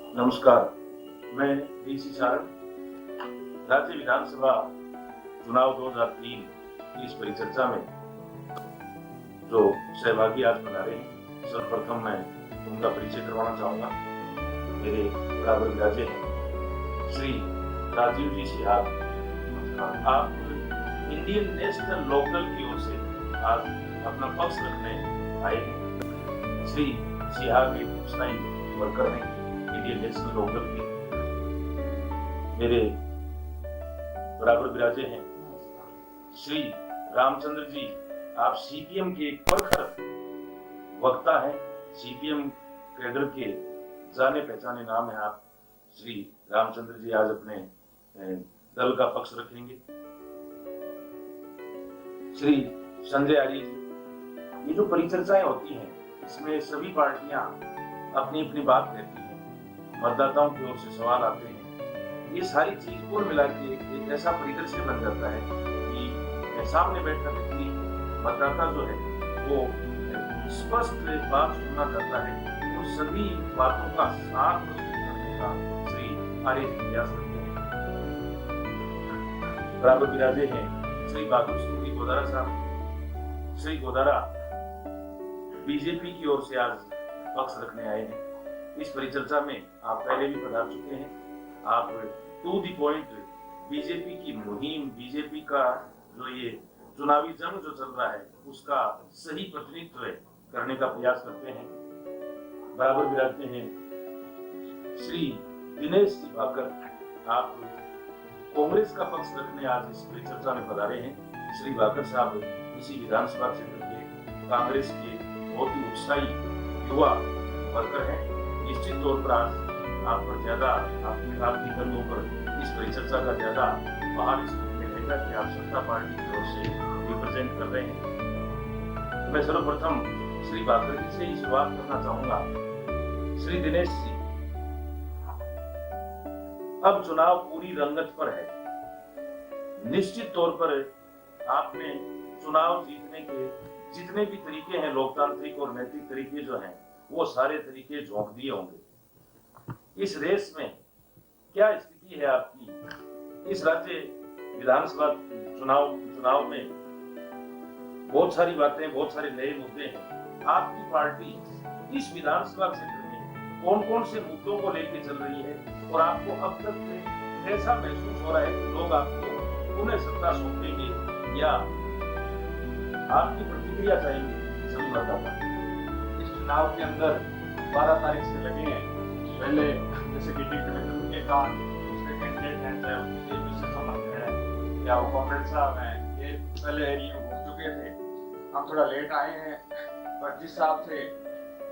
नमस्कार, मैं डीसी सारण राज्य विधानसभा चुनाव 2003 की इस परिचर्चा में जो सहभागी आज बना रहे हैं, सर्वप्रथम मैं उनका परिचय करवाना चाहूंगा। मेरे बराबर विराजे हैं श्री राजीव जी सिहाग। आप इंडियन नेशनल लोकल की ओर से आज अपना पक्ष रखने आए हैं। श्री सिहाग एक उत्साही वर्कर हैं इंडियन नेशनल लोकल के। मेरे बराबर विराजे हैं श्री रामचंद्र जी। आप सीपीएम के एक प्रखर वक्ता हैं, सीपीएम कैडर के जाने पहचाने नाम है आप। श्री रामचंद्र जी आज अपने दल का पक्ष रखेंगे। श्री संजय आर्य जी। ये जो परिचर्चाएं होती हैं इसमें सभी पार्टियां अपनी अपनी बात कहती हैं, मतदाताओं की ओर से सवाल आते हैं। ये सारी चीज कुल मिला के एक ऐसा परिदृश्य बन जाता है कि सामने बैठा व्यक्ति मतदाता जो है वो स्पष्ट बात सुनना चाहता है, तो सभी बातों का सार प्रस्तुत करने का श्री आर्य जी प्रयास करते हैं। बराबर विराजे हैं श्री बहादुर सिंह जी गोदारा साहब। श्री गोदारा बीजेपी की ओर से आज पक्ष रखने आए हैं। इस परिचर्चा में आप पहले भी पधार चुके हैं। आप टू द पॉइंट बीजेपी की मुहिम, बीजेपी का जो ये चुनावी जंग जो चल रहा है उसका सही प्रतिनिधित्व करने का प्रयास करते हैं। बराबर विराजते हैं श्री दिनेश जी भाकर। आप कांग्रेस का पक्ष रखने आज इस परिचर्चा में पधारे हैं। श्री भाकर साहब इसी विधानसभा क्षेत्र के कांग्रेस के बहुत ही उत्साही युवा वर्कर हैं। निश्चित तौर पर आज आप पर ज्यादा आपकी कंधों पर इस परिचर्चा का ज्यादा बाहर इस में रहेगा कि आप सत्ता पार्टी की ओर से रिप्रेजेंट कर रहे हैं। मैं सर्वप्रथम श्री भाकर जी से ही शुरुआत करना चाहूंगा। श्री दिनेश जी, अब चुनाव पूरी रंगत पर है। निश्चित तौर पर आपने चुनाव जीतने के जितने भी तरीके हैं, लोकतांत्रिक और नैतिक तरीके जो हैं, वो सारे तरीके झोंक दिए होंगे। इस रेस में क्या स्थिति है आपकी? इस राज्य विधानसभा चुनाव में बहुत सारी बातें, बहुत सारे नए मुद्दे हैं। आपकी पार्टी इस विधानसभा क्षेत्र में कौन कौन से मुद्दों को लेकर चल रही है और आपको अब तक ऐसा महसूस हो रहा है कि लोग आपको पुनः सत्ता सौंपेंगे, या आपकी प्रतिक्रिया चाहिए सभी मतदाता? इस चुनाव के अंदर 12 तारीख से लगे हैं। पहले जैसे कि टिकट के कारण दूसरे कैंडिडेट हैं, चाहे बीजेपी से संबंधित है या वो कांग्रेस साहब हैं, ये पहले एरिया में घूम चुके थे। हम थोड़ा लेट आए हैं, पर जिस हिसाब से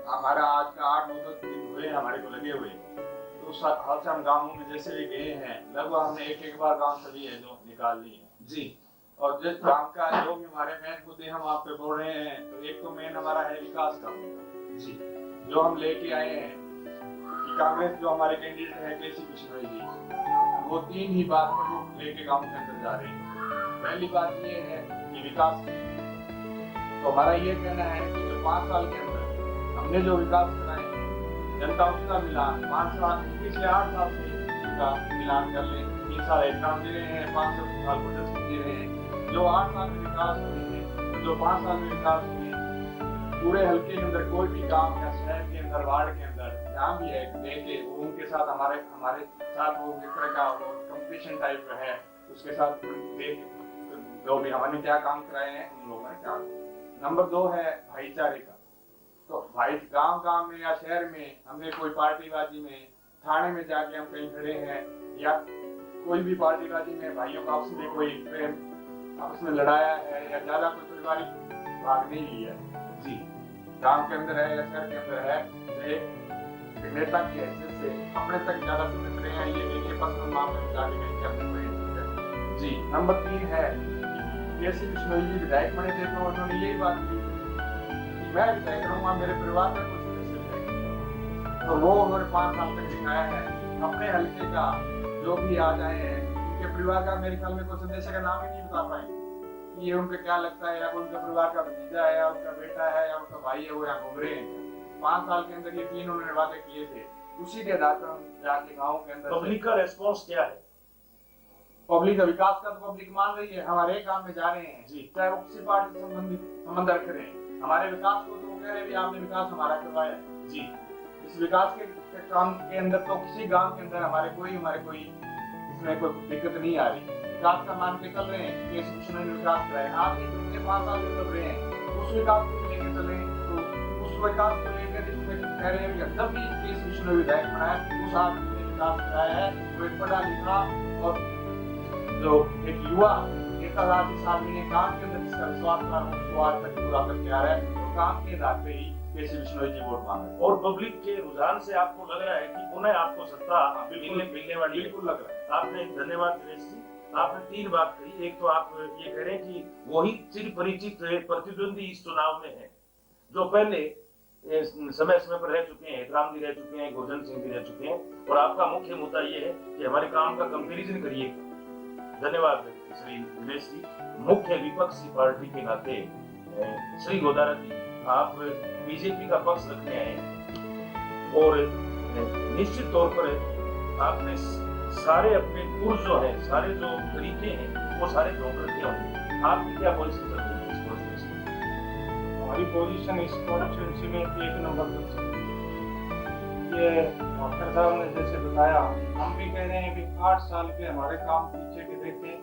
हमारा आज का 8-9 दिन हुए हमारे को लगे हुए, तो उस हाल से हम गाँवों में जैसे भी गए हैं, लगभग हमने एक बार गाँव सभी है जो निकाल ली है जी। और जिस काम का जो भी हमारे मेन मुद्दे हम आप पे बोल रहे हैं, तो एक तो मेन हमारा है विकास का जी, जो हम लेके आए हैं कि कांग्रेस जो हमारे कैंडिडेट है केसी बिश्नोई जी, वो 3 ही बात को लेके गांव के अंदर जा रहे हैं। पहली बात ये है कि विकास, तो हमारा ये कहना है कि जो 5 साल के अंदर हमने जो विकास कराए हैं, जनता उसका मिलान 5 साल पिछले 8 साल से उसका मिलान कर ले। 3 साल एग्जाम दे रहे हैं, 5 साल प्रोटेस्ट दे रहे हैं। जो 8 साल में विकास हुए हैं, तो जो 5 साल में विकास हुए हैं, पूरे हल्के के अंदर कोई भी काम या शहर के अंदर, वार्ड के अंदर जहाँ भी है लेके उनके साथ हमारे साथ वो एक तरह का कंपटीशन टाइप है, उसके साथ जो भी हमने क्या काम कराए हैं उन लोगों ने क्या। नंबर 2 है भाईचारे का। तो भाई गांव में या शहर में हमने कोई पार्टीबाजी में, थाने में जाके हम कहीं खड़े हैं या कोई भी पार्टीबाजी में भाइयों का आपस में कोई प्रेम आपस में लड़ाया है या ज्यादा कोई पारिवारिक भाग नहीं लिया है जी, गांव के अंदर है या शहर के अंदर है, तो एक नेता की हैसियत से अपने तक ज्यादा सीमित रहे हैं। ये पर्सनल मामले में जाके नहीं अपने कोई जी। नंबर 3 है केसी बिश्नोई जी विधायक बने थे, तो उन्होंने यही बात की कि मैं विधायक रहूंगा, मेरे परिवार का कोई सदस्य रहेगा, तो वो उन्होंने 5 साल तक दिखाया है। अपने हल्के का जो भी आ जाए हैं, उनके परिवार का मेरे ख्याल में कोई सदस्य का नाम ही नहीं बता पाए कि ये उनको क्या लगता है, या उनके परिवार का भतीजा है या उनका बेटा है या उनका भाई है, वो यहाँ घूम रहे हैं। 5 साल के अंदर ये 3 उन्होंने वादे किए थे, उसी के आधार पर हम जाके गाँव के अंदर पब्लिक का रेस्पॉन्स क्या है? पब्लिक का विकास का तो पब्लिक मान रही है, हमारे काम में जा रहे हैं जी। चाहे वो किसी पार्टी से संबंधित संबंध रख रहे हैं। हमारे विकास को तो वो कह रहे हैं भी आपने विकास हमारा करवाया है। जी। इस विकास के काम के अंदर तो किसी गांव के अंदर हमारे कोई इसमें कोई दिक्कत नहीं आ रही। विकास का मान के चल रहे हैं कि इस मिशन ने विकास कराया, आप पिछले 5 साल से चल रहे हैं, उस विकास को लेकर चले तो उस विकास को लेकर इसमें कह रहे हैं कि जब भी इस मिशन ने विधायक बनाया उस आदमी ने विकास कराया है। वो एक पढ़ा लिखा और जो एक युवा एक आदमी ने काम के अंदर जिसका विश्वास था उसको आज तक पूरा करके आ रहा है, तो काम के आधार पे ही केसी विश्नोई जी वोट मांग रहे हैं। और पब्लिक के रुझान से आपको लग रहा है कि पुनः आपको सत्ता मिलने वाली है? बिल्कुल लग रहा है। आपने धन्यवाद दिनेश जी। आपने 3 बात कही। एक तो आप ये कह रहे हैं कि वही चिर परिचित प्रतिद्वंदी इस चुनाव में है जो पहले समय समय पर रह चुके हैं। राम जी रह चुके हैं, गोवर्धन सिंह जी रह चुके हैं, और आपका मुख्य मुद्दा ये है कि हमारे काम का कंपेरिजन करिए। धन्यवाद श्री दिनेश जी। मुख्य विपक्षी पार्टी के नाते श्री गोदारा जी, आप बीजेपी का पक्ष रखने आए और निश्चित तौर पर आपने सारे अपने पुरुष जो है, सारे जो तरीके हैं वो सारे ढोक रखे होंगे। आपकी क्या पोजीशन चल रही है इस कॉन्स्टिट्यूंसी में? हमारी पोजीशन इस कॉन्स्टिट्यूंसी में 1 नंबर पर चल रही है। ये डॉक्टर साहब ने जैसे बताया, हम भी कह रहे हैं कि 8 साल के हमारे काम पीछे के देखें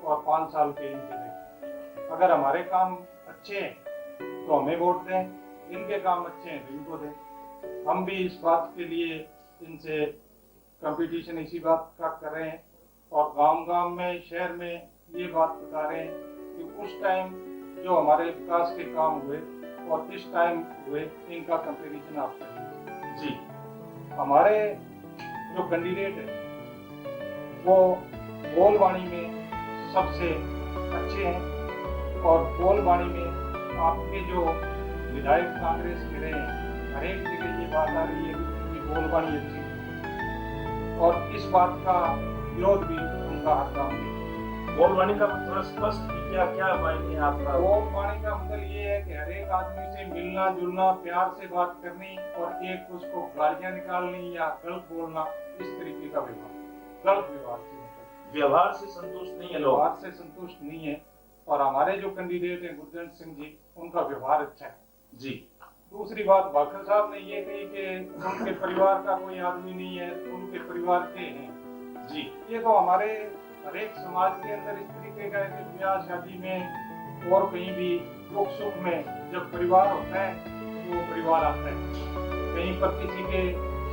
और 5 साल के इनके देखें। अगर हमारे काम अच्छे हैं तो हमें वोट दें, इनके काम अच्छे हैं तो इनको दें। हम भी इस बात के लिए इनसे कंपटीशन इसी बात का कर रहे हैं और गांव-गांव में, शहर में ये बात बता रहे हैं कि उस टाइम जो हमारे विकास के काम हुए और इस टाइम हुए, इनका कंपैरिजन आप करिए। जी। हमारे जो कैंडिडेट है वो बोलबाणी में सबसे अच्छे हैं और बोलबाणी में आपके जो विधायक कांग्रेस के रहे हैं, हर एक जगह ये बात आ रही है कि उनकी बोलबाणी अच्छी है और इस बात का विरोध भी उनका हर काम में। बोलबाणी का थोड़ा स्पष्ट क्या क्या मायने आपका? बोलबाणी का मतलब ये है कि हर एक आदमी से मिलना जुलना, प्यार से बात करनी और एक उसको गालियां निकालनी या गलत बोलना, इस तरीके का व्यवहार, गलत व्यवहार से व्यवहार से संतुष्ट नहीं है लोग। व्यवहार से संतुष्ट नहीं है। और हमारे जो कैंडिडेट हैं गुरजंट सिंह जी, उनका व्यवहार अच्छा है। जी। दूसरी बात भाखड़ साहब ने ये कही कि उनके परिवार का कोई आदमी नहीं है, उनके परिवार के हैं। जी। ये तो हमारे हर एक समाज के अंदर इस तरीके का है कि ब्याह शादी में और कहीं भी दुख सुख में जब परिवार होता है तो वो परिवार आता है। कहीं पर किसी के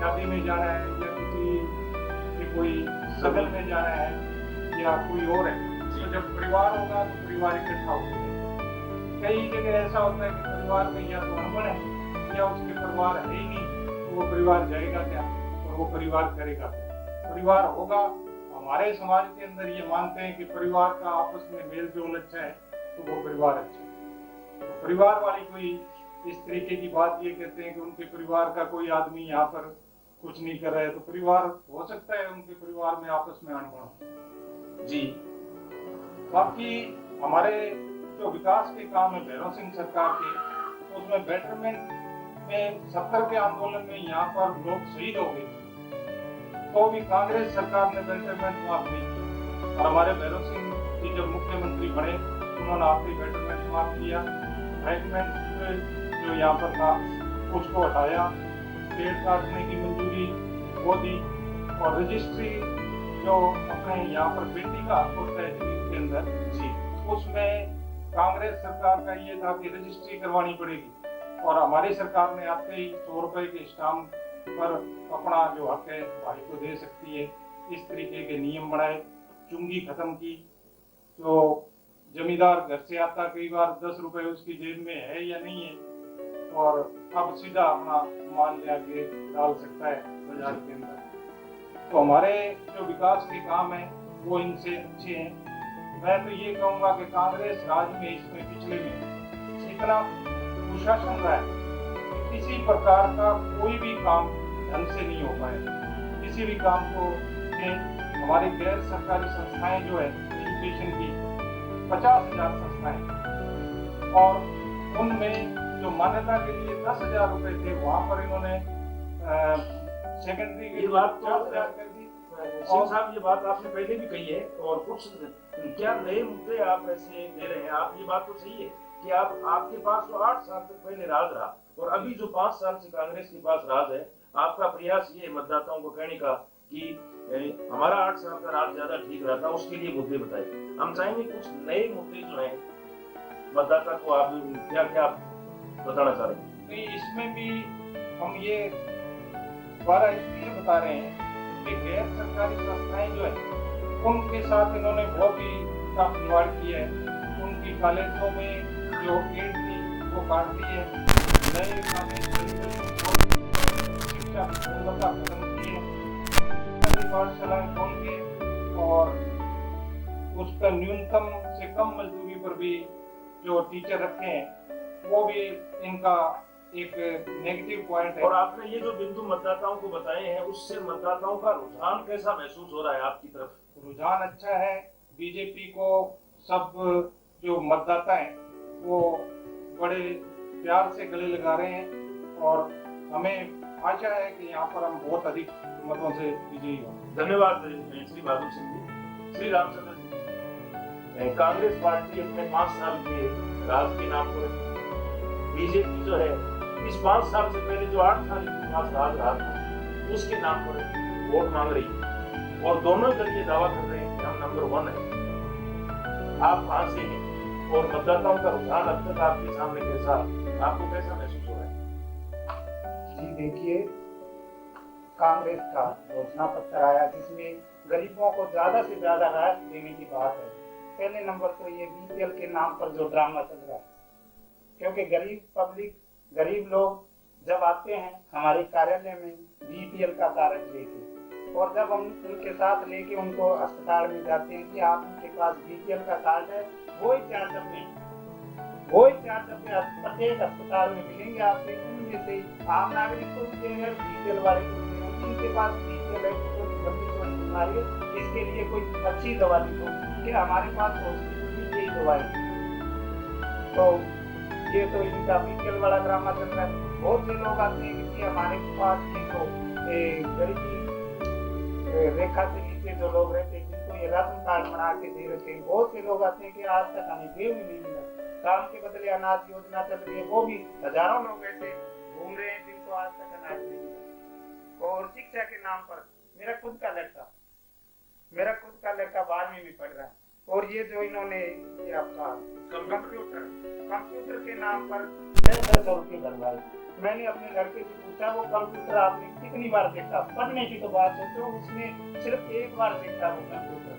शादी में जाना है या किसी के कोई सगल में जाना है या कोई और है, तो जब परिवार होगा तो परिवार इकट्ठा होगा। कई जगह ऐसा होता है कि परिवार में या तो अनबन है या उसके परिवार है ही नहीं, तो वो परिवार जाएगा क्या और वो परिवार करेगा क्या? परिवार होगा। हमारे समाज के अंदर ये मानते हैं कि परिवार का आपस में मेल जोल अच्छा है तो वो परिवार अच्छा है। तो परिवार वाली कोई इस तरीके की बात ये कहते हैं कि उनके परिवार का कोई आदमी यहाँ पर कुछ नहीं कर रहा है, तो परिवार हो सकता है उनके परिवार में आपस में अनबन हो। जी। बाकी हमारे जो विकास के काम है भैरव सिंह सरकार के, तो उसमें बेटरमेंट में 70 के आंदोलन में यहाँ पर लोग शहीद हो गए तो भी कांग्रेस सरकार ने बेटरमेंट माफ नहीं किया। और हमारे भैरव सिंह जी जब मुख्यमंत्री बने उन्होंने आपकी बेटरमेंट माफ किया। जो यहाँ पर था उसको हटाया, पेड़ काटने की मंजूरी वो दी और रजिस्ट्री जो अपने यहाँ पर बेटी का हक होता है जमीन के अंदर, जी, उसमें कांग्रेस सरकार का ये था कि रजिस्ट्री करवानी पड़ेगी और हमारी सरकार ने आते ही 100 रुपए के स्टाम्प पर अपना जो हक है भाई को दे सकती है। इस तरीके के नियम बनाए, चुंगी खत्म की। जो जमींदार घर से आता कई बार 10 रुपए उसकी जेब में है या नहीं है और अब सीधा अपना माल ले आके डाल सकता है बाजार के अंदर। तो हमारे जो विकास के काम है वो इनसे अच्छे हैं। मैं तो ये कहूँगा कि कांग्रेस राज में इसमें पिछले में इतना कुशासन रहा है कि किसी प्रकार का कोई भी काम ढंग से नहीं हो पाया। किसी भी काम को हमारी गैर सरकारी संस्थाएं जो है एजुकेशन की 50,000 संस्थाएं और उनमें जो मान्यता के लिए 10,000 रुपए थे वहाँ पर इन्होंने सेकेंडरी ये बात तो 50,000 कर दी। सिंह साहब, ये बात आपने पहले भी कही है, और कुछ क्या नए मुद्दे आप ऐसे दे रहे हैं। आप ये बात तो सही है कि आपके पास तो 8 साल तक पहले राज रहा, और अभी जो 5 साल से कांग्रेस के पास राज है, आपका प्रयास ये है मतदाताओं को कहने का कि हमारा 8 साल का राज ज्यादा ठीक रहा था, उसके लिए मुद्दे बताए। हम चाहेंगे कुछ नए मुद्दे जो है मतदाता को आप क्या क्या बताना चाह रहे हैं। नहीं, इसमें भी हम ये दोबारा इसलिए बता रहे हैं कि गैर सरकारी संस्थाएं जो है उनके साथ इन्होंने बहुत ही का खिलवाड़ किया है। उनकी कॉलेजों में जो एड थी वो काट दी है। नए कॉलेज शिक्षा की गुणवत्ता खत्म की है। पाठशालाएं खोल के, और उस पर न्यूनतम से कम मजदूरी पर भी जो टीचर रखे हैं वो भी इनका एक नेगेटिव पॉइंट है। और आपने ये जो बिंदु मतदाताओं को बताए हैं, उससे मतदाताओं का रुझान कैसा महसूस हो रहा है आपकी तरफ? रुझान अच्छा है। बीजेपी को सब जो मतदाता हैं वो बड़े प्यार से गले लगा रहे हैं, और हमें आशा है कि यहाँ पर हम बहुत अधिक मतों से विजयी हों। धन्यवाद श्री बहादुर सिंह जी। श्री रामचंद्र जी, कांग्रेस पार्टी अपने 5 साल के राज के नाम पर, बीजेपी जो है इस 5 साल से पहले जो 8 साल के पास राज रहा था उसके नाम पर वोट मांग रही है, और दोनों दल ये दावा कर रहे हैं कि हम नंबर 1 है। आप कहां से हैं, और मतदाताओं का रुझान अब तक आपके सामने कैसा, आपको कैसा महसूस हो रहा है? जी देखिए, कांग्रेस का घोषणा पत्र आया जिसमें गरीबों को ज्यादा से ज्यादा राहत देने की बात है। पहले नंबर तो ये बीपीएल के नाम पर जो ड्रामा चल रहा है, क्योंकि गरीब पब्लिक, गरीब लोग जब आते हैं हमारे कार्यालय में बीपीएल का कार्ड लेके, और जब हम उनके साथ लेके उनको अस्पताल में जाते हैं कि आप उनके पास बीपीएल का कार्ड है, वही 4 डब्बे प्रत्येक अस्पताल में मिलेंगे आपसे। उनमें से आम नागरिक को भी देंगे, बीपीएल वाले को भी देंगे। जिनके पास बीपीएल है, लंबी चौड़ी बीमारी है, इसके लिए कोई अच्छी दवा लिखो कि हमारे पास हॉस्पिटल में यही दवाई। तो ये तो इनका बीपीएल वाला ड्रामा चल रहा है। बहुत से लोग आते हैं कि हमारे पास ये तो गरीबी रेखा से नीचे जो लोग रहते हैं, जिनको ये राशन कार्ड बना के दे रखे हैं, बहुत से लोग आते हैं कि आज तक हमें देव ही नहीं मिला। काम के बदले अनाज योजना चल रही है, वो भी हजारों लोग ऐसे घूम रहे हैं जिनको आज तक अनाज नहीं मिला। और शिक्षा के नाम पर मेरा खुद का लड़का 12वीं में पढ़ रहा है, और ये जो इन्होंने ये आपका कंप्यूटर के नाम पर 100 रुपये भरवाए। मैंने अपने लड़के से पूछा वो कंप्यूटर आपने कितनी बार देखा? पढ़ने की तो बात है, तो उसने सिर्फ 1 बार देखा वो कंप्यूटर।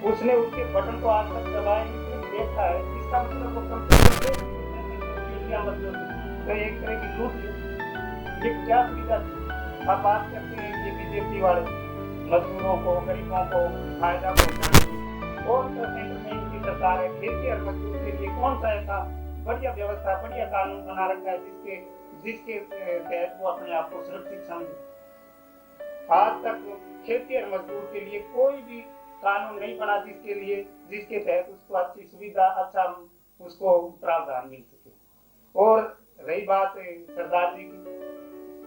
उसने उसके बटन को आज तक दबाए नहीं, सिर्फ देखा है। इसका मतलब वो कंप्यूटर मतलब तो एक तरह की लूट है। ये क्या सुविधा थी? आप बात करते हैं कि बीजेपी वाले मजदूरों को, गरीबों को फायदा पहुंचाने की, और सेंटर में इनकी सरकार है। खेती और मजदूर के लिए कौन सा ऐसा बढ़िया व्यवस्था, बढ़िया कानून बना रखा है जिसके तहत वो अपने आप को सुरक्षित समझे? आज तक खेती और मजदूर के लिए कोई भी कानून नहीं बना जिसके तहत उसको अच्छी सुविधा, अच्छा उसको प्रावधान मिल सके। और रही बात सरदार जी की,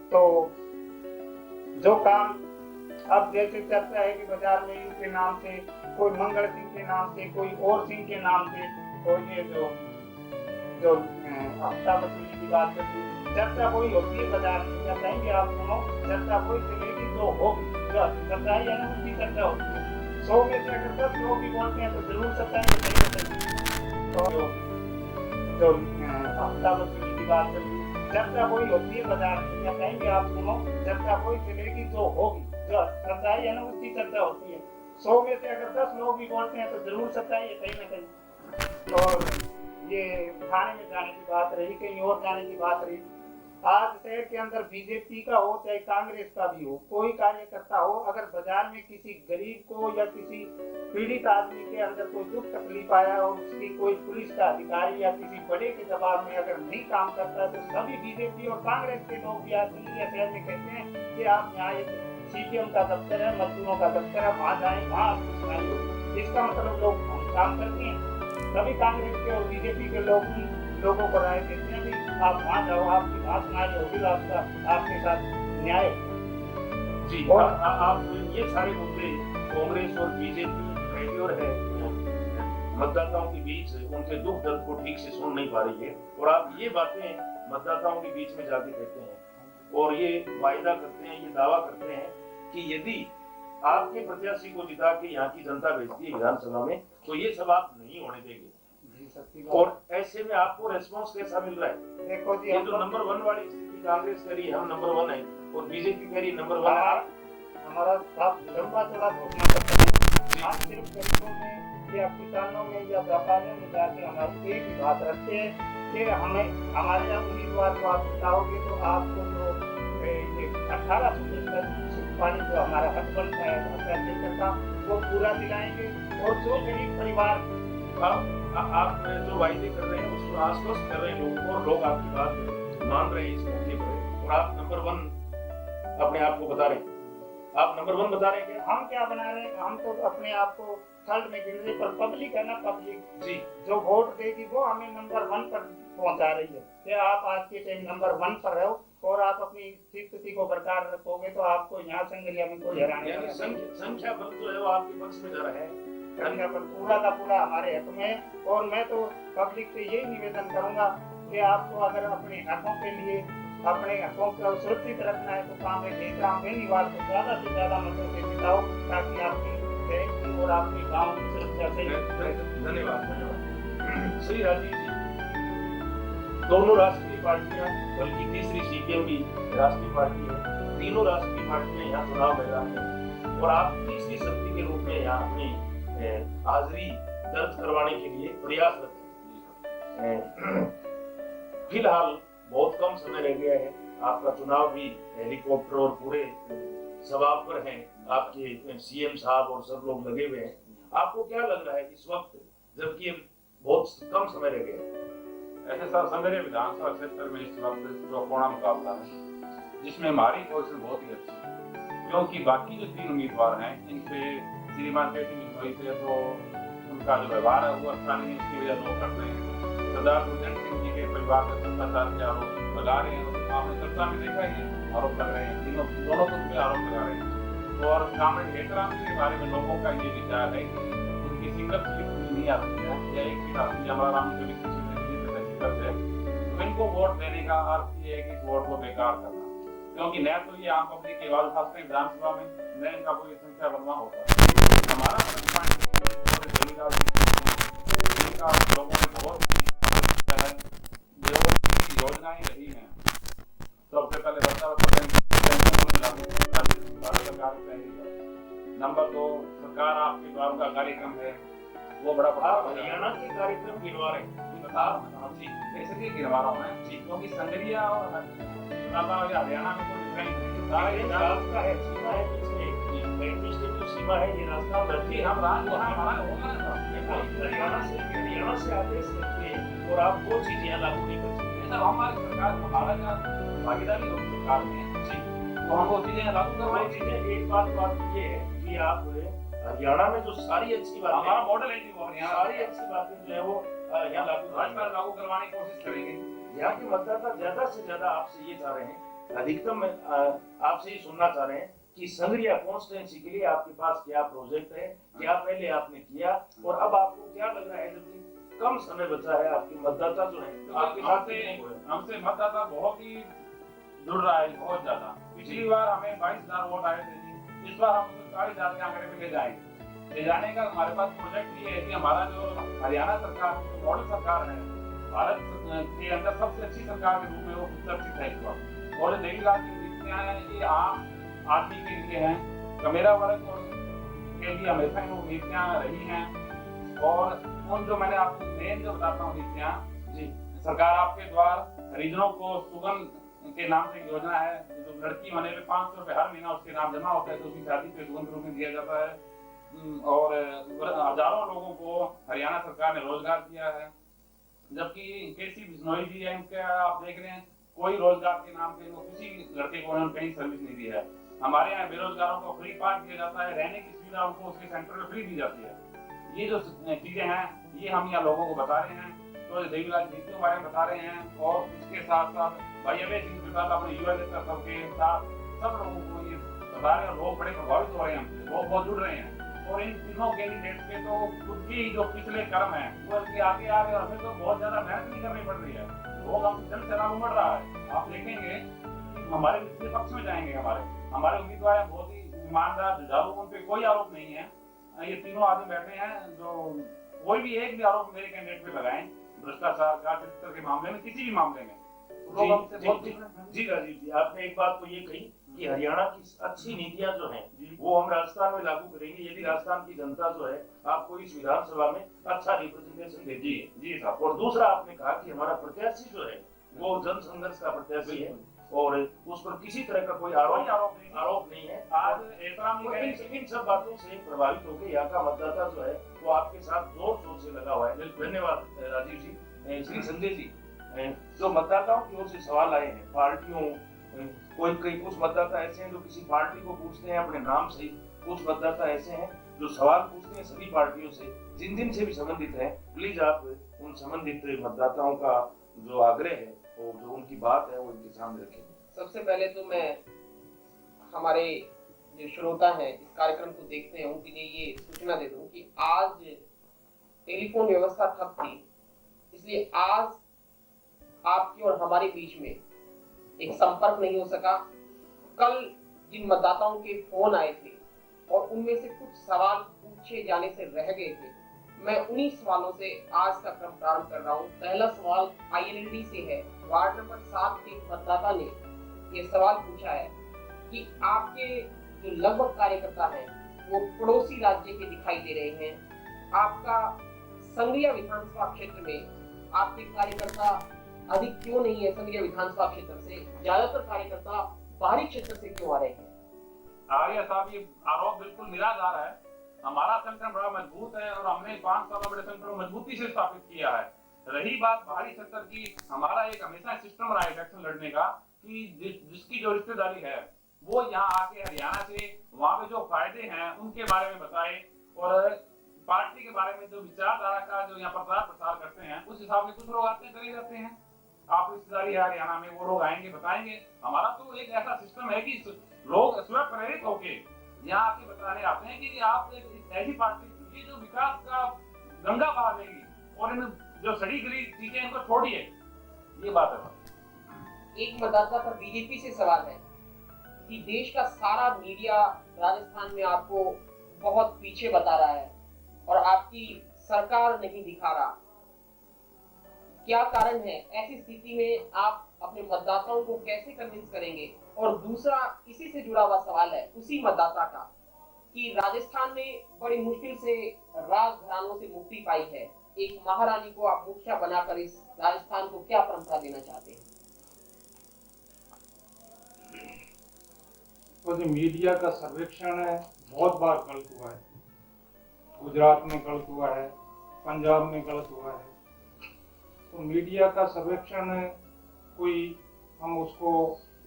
तो जो काम अब जैसे चर्चा है कि बाजार में इनके नाम से, कोई मंगल सिंह के नाम से, कोई और सिंह के नाम से, तो ये जो हफ्ता वसूली की बात करती है, चर्चा वही होती है बाजार में। या कहीं भी आप सुनो, चर्चा वही चलेगी जो होगी, जो सच्चाई है ना उसकी चर्चा होती है। 100 में से अगर 10 लोग भी बोलते हैं तो जरूर सच्चाई है। तो जो हफ्ता वसूली की बात करती है, चर्चा वही होती है बाजार में। या कहीं भी आप सुनो, चर्चा वही चलेगी जो होगी, जो सच्चाई है ना उसकी चर्चा होती है। 100 में से अगर 10 लोग भी बोलते हैं तो जरूर सच्चाई है कहीं ना कहीं। और ये थाने में जाने की बात रही, कहीं और जाने की बात रही। आज शहर के अंदर बीजेपी का हो चाहे कांग्रेस का भी हो, कोई कार्यकर्ता हो, अगर बाजार में किसी गरीब को या किसी पीड़ित आदमी के अंदर कोई दुख तकलीफ आया और उसकी कोई पुलिस का अधिकारी या किसी बड़े के दबाव में अगर नहीं काम करता, तो सभी बीजेपी और कांग्रेस के लोग भी आज शहर में कहते हैं कि आप यहाँ सीपीएम का दफ्तर है, मजदूरों का दफ्तर है, वहाँ जाए, वहाँ आपको सुनाई होगी। इसका मतलब लोग काम करते हैं। सभी कांग्रेस के और बीजेपी के लोगों को राय देते हैं कि आप वहाँ जाओ, आपकी बात सुनाई होगी, आपके साथ न्याय जी और- आप ये सारे मुद्दे कांग्रेस और बीजेपी फेल्योर है मतदाताओं के बीच उनके दुख दर्द को ठीक से सुन नहीं पा रही है, और आप ये बातें मतदाताओं के बीच में जाके कहते हैं और ये वायदा करते हैं, ये दावा करते हैं कि यदि आपके प्रत्याशी को जिता के यहाँ की जनता भेजती है विधानसभा में तो ये सब आप नहीं होने देंगे। जी सच्ची बात। और ऐसे में आपको रेस्पॉन्स कैसा मिल रहा है? देखो जी, ये हम तो लोग- नंबर 1 वाली स्थिति कांग्रेस कह रही है हम नंबर 1 है और बीजेपी कह रही है नंबर 1 है। हमारा साफ लंबा चौड़ा घोषणा पत्र है। आप सिर्फ गरीबों में या किसानों में या व्यापारियों में जाके हमारी एक ही बात रखते हैं कि हमें हमारे यहाँ उम्मीदवार को आप जिताओगे तो आपको जो 1800 पानी जो हमारा हक बनता है टेंडर का वो पूरा दिलाएंगे। और जो गरीब परिवार आप जो वायदे कर रहे हैं उसको आश्वस्त कर रहे हैं लोगों को और लोग आपकी बात मान रहे हैं इस मौके पर, और आप नंबर 1 अपने आप को बता रहे हैं। आप नंबर 1 बता रहे हैं क्या? हम क्या बना रहे हैं, हम तो अपने आप को थर्ड में गिन रहे, पर पब्लिक है ना, पब्लिक जी जो वोट देगी वो हमें नंबर 1 पर पहुंचा रही है कि आप आज के टाइम नंबर 1 पर रहो और आप अपनी स्थिति को बरकरार रखोगे तो आपको यहाँ संगरिया में कोई हैरानी यानी संख्या बल जो है वो आपके पक्ष में जा रहा है। संख्या पर पूरा का पूरा हमारे हक में है। और मैं तो पब्लिक से यही निवेदन करूंगा कि आपको अगर अपने हकों के लिए अपने हकों को सुरक्षित रखना है तो कांग्रेस नेता बेनीवाल को ज्यादा से ज्यादा मतों से जिताओ ताकि आपकी देश की और आपके गाँव की सुरक्षा सही धन्यवाद धन्यवाद। श्री राजीव जी, दोनों राष्ट्रीय पार्टियां बल्कि तीसरी सीपीएम भी राष्ट्रीय पार्टी है, तीनों राष्ट्रीय पार्टियां यहाँ चुनाव मैदान में और आप तीसरी शक्ति के रूप में यहाँ अपनी हाजिरी दर्ज करवाने के लिए प्रयासरत हैं। फिलहाल बहुत कम समय रह गया है, आपका चुनाव भी हेलीकॉप्टर और पूरे सवाब पर है, आपके सीएम साहब और सब लोग लगे हुए हैं। आपको क्या लग रहा है इस वक्त जबकि बहुत कम समय रह गया है? ऐसे सर संगरिया विधानसभा क्षेत्र में इस वक्त चौकोना मुकाबला है जिसमें हमारी पोजीशन बहुत ही अच्छी है, क्योंकि बाकी जो 3 उम्मीदवार हैं इनसे श्रीमान कहती हुई थे तो उनका जो व्यवहार है वो अच्छा नहीं, उसकी वजह लोग करते हैं। सरदार गुरजन सिंह जी के परिवार में भ्रष्टाचार के आरोप लगा रहे हैं, आपने चर्चा में देखा ही है, आरोप लग रहे हैं, दोनों पर आरोप लगा रहे हैं। और कामरेड हेतराम जी के बारे में लोगों का ये विचार है कि उनकी सिंगल सीट नहीं आती है या एक सीट आती है, हमारा राम जी करते हैं, तो इनको वोट देने का अर्थ ये है कि इस वोट को बेकार करना, क्योंकि न तो ये आम पब्लिक की आवाज उठाते हैं विधानसभा में, न इनका कोई संख्या बनवा होता है। हमारा लोगों ने बहुत योजनाएं रही हैं। सबसे पहले नंबर 2 सरकार आपके द्वारा का कार्यक्रम है वो बड़ा हरियाणा के कार्यक्रम गिनवा रहे हैं जी, इसलिए गिरवा रहा हूँ मैं जी, क्योंकि संगरिया और हरियाणा में कोई डिफरेंस का है, सीमा है एडमिनिस्ट्रेटिव सीमा है, ये रास्ता नहीं। हम हमारा हरियाणा से आदेश करके और आप वो चीजें यहाँ लागू नहीं कर सकते। हमारी सरकार हमारा जो भागीदारी होगी सरकार में जी, तो हम वो चीजें लागू करवाएं। चीजें एक बात ये है कि आप हरियाणा में जो सारी अच्छी बातें हमारा मॉडल है जी, वो हरियाणा सारी अच्छी बातें जो है वो यहाँ लागू करवाने की कोशिश करेंगे। यहाँ के मतदाता ज्यादा से ज्यादा आपसे ये चाह रहे हैं, अधिकतम आपसे ये सुनना चाह रहे हैं कि संगरिया कॉन्स्टिट्यूएंसी के लिए आपके पास क्या प्रोजेक्ट है, क्या पहले आपने किया और अब आपको क्या लग रहा है जबकि कम समय बचा है, आपके मतदाता जो है आपके साथ हमसे मतदाता बहुत ही जुड़ रहा है, बहुत ज्यादा। पिछली बार हमें 22,000 वोट आए थे जी, इस बार हम 40,000 के आंकड़े पे ले जाएंगे। ले जाने का हमारे पास प्रोजेक्ट ये है कि हमारा जो हरियाणा सरकार जो मॉडल सरकार है, भारत के अंदर सबसे अच्छी सरकार के रूप में वो चर्चित है इस वक्त। और देवीलाल की नीतियां हैं ये आम आदमी के लिए हैं, कमेरा वर्ग के लिए हमेशा वो नीतियां रही हैं। और उन जो मैंने आपको मेन जो बताता हूँ नीतियां जी, सरकार आपके द्वार हरिजनों को सुगन के नाम से एक योजना है, जो लड़की होने पे 500 रुपए हर महीना उसके नाम जमा होता है तो उसकी शादी पे सुगन के रूप में दिया जाता है। और हजारों लोगों को हरियाणा सरकार ने रोजगार दिया है, जबकि केसी बिश्नोई जी है, इनके आप देख रहे हैं कोई रोजगार के नाम पे किसी लड़के को उन्होंने कहीं सर्विस नहीं दी है। हमारे यहाँ बेरोजगारों को फ्री पार्क दिया जाता है, रहने की सुविधा उनको उसके सेंटर में फ्री दी जाती है। ये जो चीजें हैं ये हम यहाँ लोगों को बता रहे हैं, तो देवीलाल नीतियों के बारे में बता रहे हैं। और उसके साथ साथ भाई अभय सिंह अपने युवा नेता सबके साथ सब लोगों को ये बता रहे हैं, लोग बड़े प्रभावित हो रहे हैं हमसे, लोग बहुत जुड़ रहे हैं। और इन तीनों कैंडिडेट के तो खुद की जो पिछले कर्म है वो इनके आगे आ रहे हैं, हमें तो बहुत ज्यादा मेहनत नहीं करनी पड़ रही है। लोग हम जन से लाभ उमड़ रहा है। आप देखेंगे कि हमारे पिछले पक्ष में जाएंगे, हमारे उम्मीदवार बहुत ही ईमानदार, जुझारू, उन पे कोई आरोप नहीं है। ये तीनों आदमी बैठे हैं जो कोई भी एक भी आरोप मेरे कैंडिडेट पे लगाएं भ्रष्टाचार का, चरित्र के मामले में, किसी भी मामले में, तो लोग हमसे बहुत जी राजीव जी, आपने एक बात तो ये कही कि हरियाणा की अच्छी नीतियां जो हैं वो हम राजस्थान में लागू करेंगे यदि राजस्थान की जनता जो है आपको इस विधानसभा में अच्छा रिप्रेजेंटेशन देती है। जी साहब। और दूसरा आपने कहा कि हमारा प्रत्याशी जो है वो जन संघर्ष का प्रत्याशी है और उस पर किसी तरह का कोई आरोप नहीं है। आज ऐसा इन सब बातों से प्रभावित होकर यहाँ का मतदाता जो है वो आपके साथ जोर शोर से लगा हुआ है। धन्यवाद राजीव जी। श्री संजय जी, जो मतदाताओं की ओर से सवाल आए हैं पार्टियों, कोई कुछ मतदाता ऐसे हैं जो किसी पार्टी को पूछते हैं अपने नाम से, कुछ मतदाता ऐसे हैं जो सवाल पूछते हैं सभी पार्टियों से, जिन से भी संबंधित है। प्लीज आप उन संबंधित मतदाताओं का जो आग्रह है और जो उनकी बात है वो इनके सामने रखें। सबसे पहले तो मैं हमारे जो श्रोता हैं इस कार्यक्रम को देखते हैं उनके लिए ये सूचना दे दूं कि आज टेलीफोन व्यवस्था ठप थी, इसलिए आज आपके और हमारे बीच में एक संपर्क नहीं हो सका। कल जिन मतदाताओं के फोन आए थे और उनमें से कुछ सवाल पूछे जाने से रह गए थे, मैं उन्हीं सवालों से आज का क्रम प्रारंभ कर रहा हूँ। पहला सवाल INLD से है। वार्ड नंबर 7 के मतदाता ने ये सवाल पूछा है कि आपके जो लगभग कार्यकर्ता हैं वो पड़ोसी राज्य के दिखाई दे रहे हैं। आपका संगरिया विधानसभा क्षेत्र में आपके कार्यकर्ता अधिक क्यों नहीं है? संगरिया विधानसभा क्षेत्र से ज्यादातर कार्यकर्ता बाहरी क्षेत्र से क्यों आ रहे हैं? आर्य साहब, ये आरोप बिल्कुल निराधार है। हमारा संगठन बड़ा मजबूत है और हमने 5 साल बड़े संगठन को मजबूती से स्थापित किया है। रही बात बाहरी सेक्टर की, हमारा एक हमेशा सिस्टम रहा है इलेक्शन लड़ने का कि जिसकी जो रिश्तेदारी है वो यहाँ आके हरियाणा से वहाँ पे जो फायदे हैं उनके बारे में बताए और पार्टी के बारे में जो विचारधारा का जो यहाँ प्रचार प्रसार करते हैं उस हिसाब से कुछ लोग आते हैं, चले जाते हैं। आप रिश्तेदारी है हरियाणा में, वो लोग आएंगे बताएंगे। हमारा तो एक ऐसा सिस्टम है कि लोग स्वयं प्रेरित होके यहाँ आके बताने आते हैं कि आप एक ऐसी पार्टी चुनिए जो विकास का गंगा बहा देगी और इन जो सड़ी गली चीजें इनको छोड़िए। ये बात है। एक मतदाता का बीजेपी से सवाल है कि देश का सारा मीडिया राजस्थान में आपको बहुत पीछे बता रहा है और आपकी सरकार नहीं दिखा रहा, क्या कारण है? ऐसी स्थिति में आप अपने मतदाताओं को कैसे कन्विंस करेंगे? और दूसरा इसी से जुड़ा हुआ सवाल है उसी मतदाता का कि राजस्थान ने बड़ी मुश्किल से राजघरानों से मुक्ति पाई है, एक महारानी को आप मुखिया बनाकर इस राजस्थान को क्या परंपरा देना चाहते हैं? तो जो मीडिया का सर्वेक्षण है बहुत बार गलत हुआ है। गुजरात में गलत हुआ है, पंजाब में गलत हुआ है। तो मीडिया का सर्वेक्षण कोई हम उसको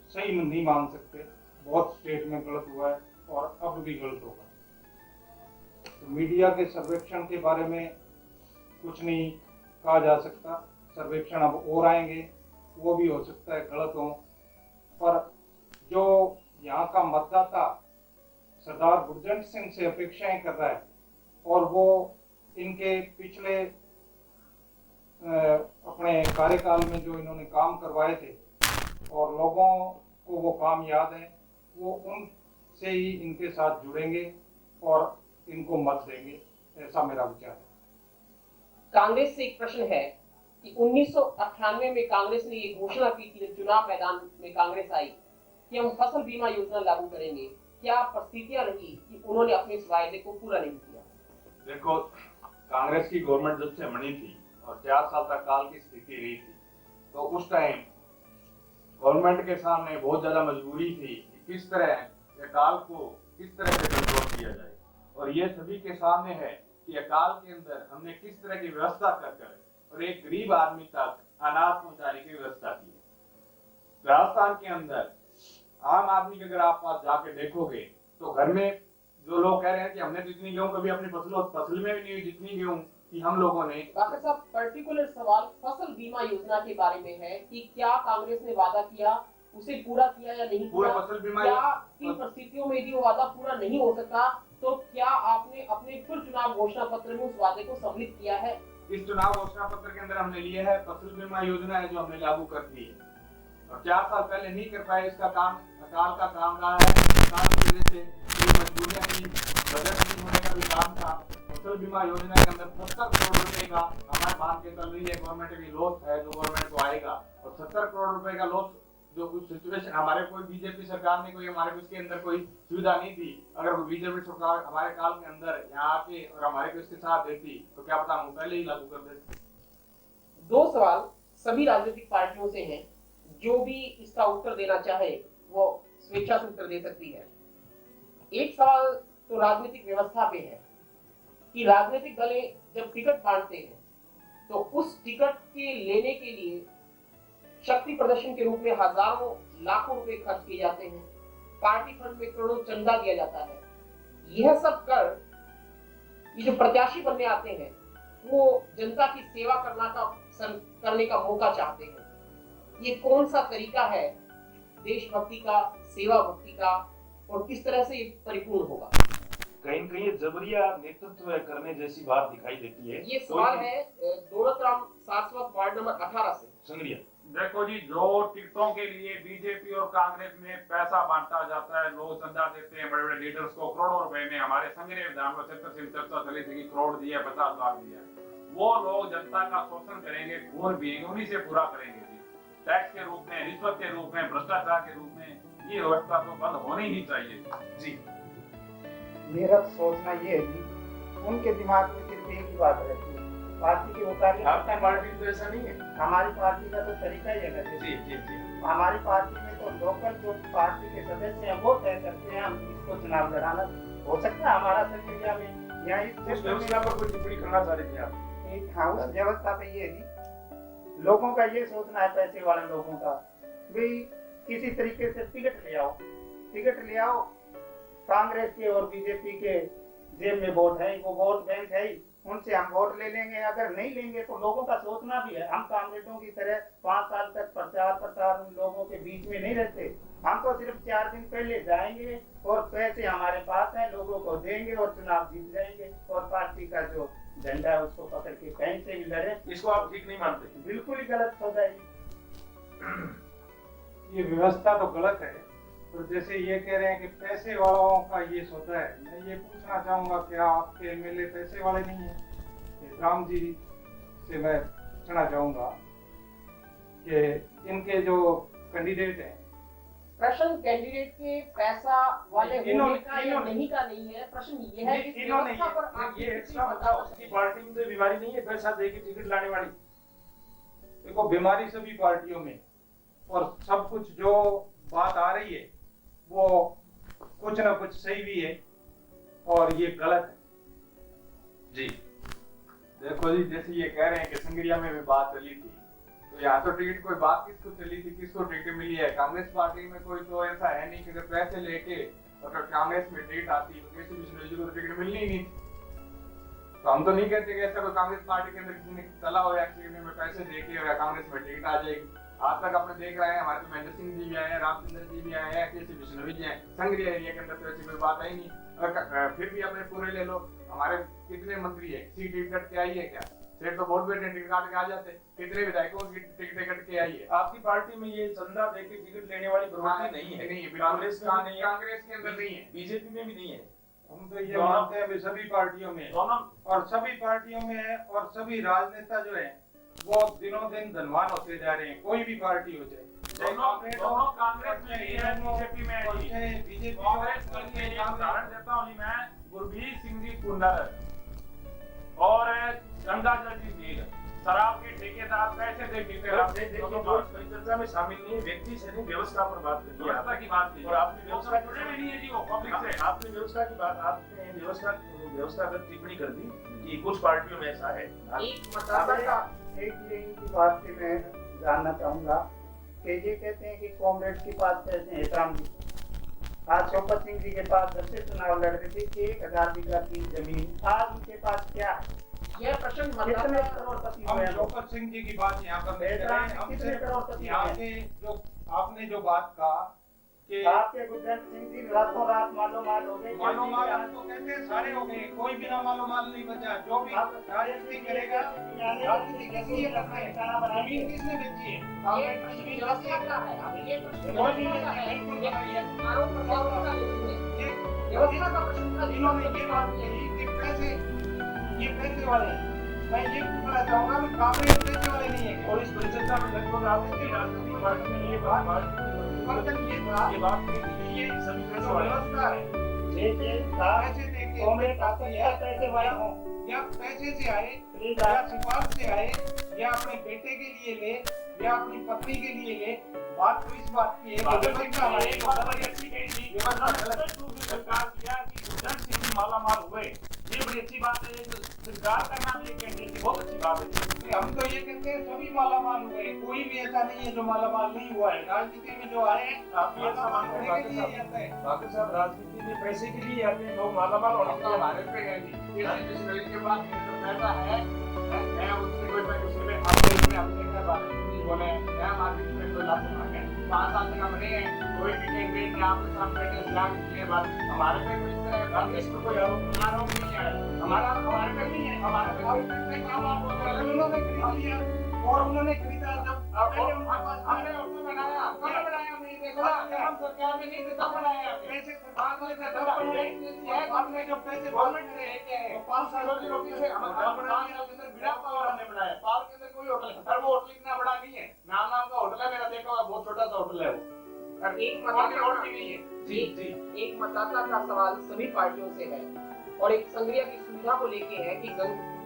सही नहीं मान सकते। बहुत स्टेट में गलत हुआ है और अब भी गलत होगा। तो मीडिया के सर्वेक्षण के बारे में कुछ नहीं कहा जा सकता। सर्वेक्षण अब और आएंगे, वो भी हो सकता है गलत हो, पर जो यहाँ का मतदाता सरदार गुरजंट सिंह से अपेक्षाएं कर रहा है और वो इनके पिछले अपने कार्यकाल में जो इन्होंने काम करवाए थे और लोगों को वो काम याद है, वो उनसे ही इनके साथ जुड़ेंगे और इनको मत देंगे, ऐसा मेरा विचार है। कांग्रेस से एक प्रश्न है कि 1998 में कांग्रेस ने ये घोषणा की थी जब चुनाव मैदान में कांग्रेस आई कि हम फसल बीमा योजना लागू करेंगे। क्या परिस्थितियां रही कि उन्होंने अपने इस वायदे को पूरा नहीं किया? देखो, कांग्रेस की गवर्नमेंट जब से बनी थी और 4 साल तक काल की स्थिति रही थी, तो उस टाइम गवर्नमेंट के सामने बहुत ज्यादा मजबूरी थी कि किस तरह काल को किस तरह से कंट्रोल किया जाए। और ये सभी के सामने है कि अकाल के अंदर हमने किस तरह की व्यवस्था कर और एक गरीब आदमी तक अनाज पहुंचाने की व्यवस्था की है। राजस्थान के अंदर आम आदमी के अगर आप पास जाके देखोगे तो घर में जो लोग कह रहे हैं कि हमने तो इतनी गेहूं कभी अपनी फसल में भी नहीं हुई जितनी गेहूं कि हम लोगों ने। डॉक्टर साहब, पर्टिकुलर सवाल फसल बीमा योजना के बारे में है कि क्या कांग्रेस ने वादा किया उसे पूरा किया या नहीं पूरा किया? फसल बीमा क्या किन परिस्थितियों में यदि वो वादा पूरा नहीं हो सका तो क्या आपने अपने फिर चुनाव घोषणा पत्र में उस वादे को सम्मिलित किया है? इस चुनाव घोषणा पत्र के अंदर हमने लिए है फसल बीमा योजना है जो हमने लागू कर दी है और 4 साल पहले नहीं कर पाए। इसका काम अकाल का काम रहा है, अकाल की वजह से कई मजबूरियां थी, बजट नहीं होने का भी काम था। फसल बीमा योजना के अंदर 70 करोड़ रुपए का हमारे मान के चल रही है गवर्नमेंट की लॉस है जो गवर्नमेंट को आएगा और 70 करोड़ रुपए का लॉस जो कुछ सिचुएशन हमारे कोई बीजेपी सरकार ने कोई हमारे उसके अंदर कोई सुविधा नहीं थी। अगर वो बीजेपी सरकार हमारे काल के अंदर यहाँ आके और हमारे को इसके साथ देती तो क्या पता हम पहले ही लागू कर देते। 2 सवाल सभी राजनीतिक पार्टियों से हैं, जो भी इसका उत्तर देना चाहे वो स्वेच्छा से उत्तर दे सकती है। एक सवाल तो राजनीतिक व्यवस्था पे है कि राजनीतिक दलें जब टिकट बांटते हैं तो उस टिकट के लेने के लिए शक्ति प्रदर्शन के रूप में हजारों लाखों रुपए खर्च किए जाते हैं, पार्टी फंड में करोड़ों चंदा दिया जाता है। यह सब कर ये जो प्रत्याशी बनने आते हैं वो जनता की सेवा करने का मौका चाहते हैं। ये कौन सा तरीका है देशभक्ति का, सेवा भक्ति का, और किस तरह से ये परिपूर्ण होगा? कहीं न कहीं जबरिया नेतृत्व करने जैसी बात दिखाई देती है। ये सवाल है दौलतराम सारस्वत, वार्ड नंबर 18 से। संग्रिया देखो जी, जो टिकटों के लिए बीजेपी और कांग्रेस में पैसा बांटा जाता है, लोग चंदा देते हैं बड़े बड़े लीडर्स को करोड़ों रुपए में। हमारे संग्रह विधान में चर्चा चली थी कि करोड़ दिया, 50 लाख दिया। वो लोग जनता का शोषण करेंगे, खून पिएंगे, उन्हीं से पूरा करेंगे जी। टैक्स के रूप में, रिश्वत के रूप में, भ्रष्टाचार के रूप में ये व्यवस्था तो बंद होनी ही चाहिए जी। मेरा सोचना ये है कि उनके दिमाग में सिर्फ एक ही बात रहती है, पार्टी के मुताबिक। आपकी पार्टी तो ऐसा नहीं है। हमारी पार्टी का तो तरीका ही है ना जी जी जी। हमारी पार्टी में तो लोकल जो पार्टी के सदस्य हैं वो तय करते हैं हम इसको चुनाव लड़ाना। हो सकता है हमारा संख्या में यहाँ उस व्यवस्था पर कोई टिप्पणी करना चाह रहे थे आप? हाँ, उस व्यवस्था पे ये नहीं, लोगों का ये सोचना है, पैसे वाले लोगों का, भाई किसी तरीके से टिकट ले आओ, कांग्रेस के और बीजेपी के जेब में वोट है, वो वोट बैंक है, उनसे हम वोट ले लेंगे। अगर नहीं लेंगे तो लोगों का सोचना भी है, हम कांग्रेसों की तरह 5 साल तक प्रचार उन लोगों के बीच में नहीं रहते। हम तो सिर्फ 4 दिन पहले जाएंगे और पैसे हमारे पास है, लोगों को देंगे और चुनाव जीत जाएंगे और पार्टी का जो झंडा है उसको पकड़ के कहीं से भी लड़े। इसको आप ठीक नहीं मानते? बिल्कुल ही गलत हो जाएगी। ये व्यवस्था तो गलत है, तो जैसे ये कह रहे हैं कि पैसे वालों का ये सोचा है, मैं ये पूछना चाहूंगा क्या आपके एमएलए पैसे वाले नहीं है? राम जी से मैं पूछना चाहूंगा कि इनके जो कैंडिडेट हैं, प्रश्न कैंडिडेट के पैसा वाले होने का या इन्होंने- नहीं का नहीं है, प्रश्न ये है कि इन्होंने व्यवस्था पर आप ये एक्स्ट्रा बताओ, उसकी पार्टी में तो बीमारी नहीं है पैसा दे के टिकट लाने वाली। देखो बीमारी सभी पार्टियों में, और सब कुछ जो बात आ रही है वो कुछ ना कुछ सही भी है और ये गलत है जी। देखो जी, जैसे ये कह रहे हैं कि संग्रिया में भी बात चली थी, तो यहाँ तो टिकट कोई बात किसको चली थी, किसको टिकट मिली है? कांग्रेस पार्टी में कोई तो ऐसा है नहीं कि अगर पैसे लेके अगर कांग्रेस में टिकट आती तो किसी भी को टिकट मिलनी ही नहीं। तो हम तो नहीं कहते कि ऐसा कोई कांग्रेस पार्टी के अंदर किसी ने चला हो या किसी में पैसे देके और कांग्रेस में टिकट आ जाएगी। आज तक आपने देख रहे हैं हमारे तो महेंद्र सिंह जी भी आए हैं, रामचंद्र जी भी आए हैं, केसी विष्णु जी हैं। संग्रिया एरिया के अंदर तो ऐसी कोई बात आई नहीं। और फिर भी अपने पूरे ले लो, हमारे कितने मंत्री है, किसी टिकट के आई है क्या? सेठ तो वोट बैठे टिकट काट के आ जाते। कितने विधायकों की टिकट कट के आई है? आपकी पार्टी में ये चंदा दे के टिकट लेने वाली प्रवृत्ति नहीं है। नहीं, कांग्रेस में नहीं है, कांग्रेस के अंदर नहीं है, बीजेपी में भी नहीं है। हम तो ये मानते हैं भी सभी पार्टियों में, दोनों और सभी पार्टियों में है, और सभी राजनेता जो है वो दिनों दिन धनवान होते जा रहे हैं, कोई भी पार्टी हो जाए। दोनों कांग्रेस में भी है, बीजेपी में है जी। बीजेपी कांग्रेस के लिए एक उदाहरण देता हूँ जी मैं, गुरबीर सिंह जी कुंडर और गंगाधर जी मीर, शराब के ठेकेदार पैसे दे पीते चर्चा में शामिल नहीं है, व्यक्ति से नहीं व्यवस्था पर बात करी है। व्यवस्था की बात की और आपने व्यवस्था जुड़े भी नहीं है जी वो पब्लिक से। आपने व्यवस्था की बात, आपने व्यवस्था पर टिप्पणी कर दी कि कुछ पार्टियों में ऐसा है। एक मतदाता का एक ये इनकी बात से मैं जानना चाहूंगा कि ये कहते हैं कि कॉमरेड के पास पैसे हैं, राम जी आज शोभत सिंह जी के पास 10 से चुनाव लड़ रहे थे, 1000 बीघा की जमीन, आज उनके पास क्या है? यह प्रश्न कितने मतदाता करोड़पति हम हुए हैं? शोभत सिंह जी की बात यहाँ पर नहीं कर रहे हैं। हम कितने सिर्फ करोड़पति यहाँ हुए हैं? के जो आपने जो बात कहा कि आपके गुरजंट सिंह जी रातों रात मालूमात हो गई। मालूमात हम तो कहते हैं सारे हो गए, कोई बिना मालूमात नहीं बचा। जो भी आप राजनीति करेगा, राजनीति कैसी है करना है, जमीन किसने बेची है? ये जमीन व्यवस्था किसने का है, अब ये प्रश्न कोई भी व्यवस्था का है, बिल्कुल ये बताइए। आरोप प्रत्यारोप का नहीं है, ये व्यवस्था का प्रश्न था। इन्होंने ये बात कही कि पैसे, ये पैसे वाले हैं। मैं ये पूछना चाहूंगा कि कांग्रेस पैसे वाले नहीं है। और इस परिचर्चा में लगभग आपकी राजनीतिक पार्टी में ये बात मतलब ये था ये बात कही कि ये सभी जो पैसे वाले हैं। व्यवस्था है, पैसे देके कांग्रेस आते हैं पैसे वाले हों। या पैसे से आए प्लीज या आप सिफारिश से आए या अपने बेटे के लिए ले या अपनी पत्नी के लिए ले, बात तो इस बात की है कि व्यवस्था है। एक बात बड़ी अच्छी कही थी, व्यवस्था स्पष्ट रूप से स्वीकार किया कि गुरजंट सिंह जी मालामाल हुए। ये बड़ी अच्छी बात है, स्वीकार करना भी एक कहने की बहुत अच्छी बात है। हम तो ये कहते हैं सभी मालामाल हुए, कोई भी ऐसा नहीं है जो मालामाल नहीं हुआ है। राजनीति में जो आए आप ये सवाल करने के लिए ही आते हैं। डॉक्टर साहब, राजनीति में पैसे के लिए आते हैं लोग, मालामाल होने के लिए। हमारे पे है जी, जिस गरीब के पास पैसा है, मैं उससे कोई मैं उससे में आपको इसमें अपने क्या बात है बोले मैं मार्केट में कोई लाभ नहीं है 5 साल से कम नहीं है, कोई भी कैंडिडेट ने आपके सामने बैठे इस्लाम की बात हमारे पे कोई इस तरह कांग्रेस को कोई आरोप नहीं है, हमारे पे नहीं है, हमारे पे कोई काम आप उन्होंने खरीद लिया और उन्होंने खरीदा जब हमने उसमें बनाया, कब बनाया हमने देखो ना, हम सरकार में नहीं तब बनाया पैसे सरकार ने तब बनाए, आपने जब पैसे गवर्नमेंट ने लेके आए 5 सालों की रोटी से हम बना दिया। बिना पावर ने बनाया, पावर के अंदर कोई होटल है, वो होटल इतना बड़ा नहीं है, नाम का होटल है, मेरा देखा हुआ बहुत छोटा सा होटल है वो, एक रोड भी नहीं है। एक मतदाता का सवाल सभी पार्टियों से है और एक संग्रिया की सुविधा को लेके है कि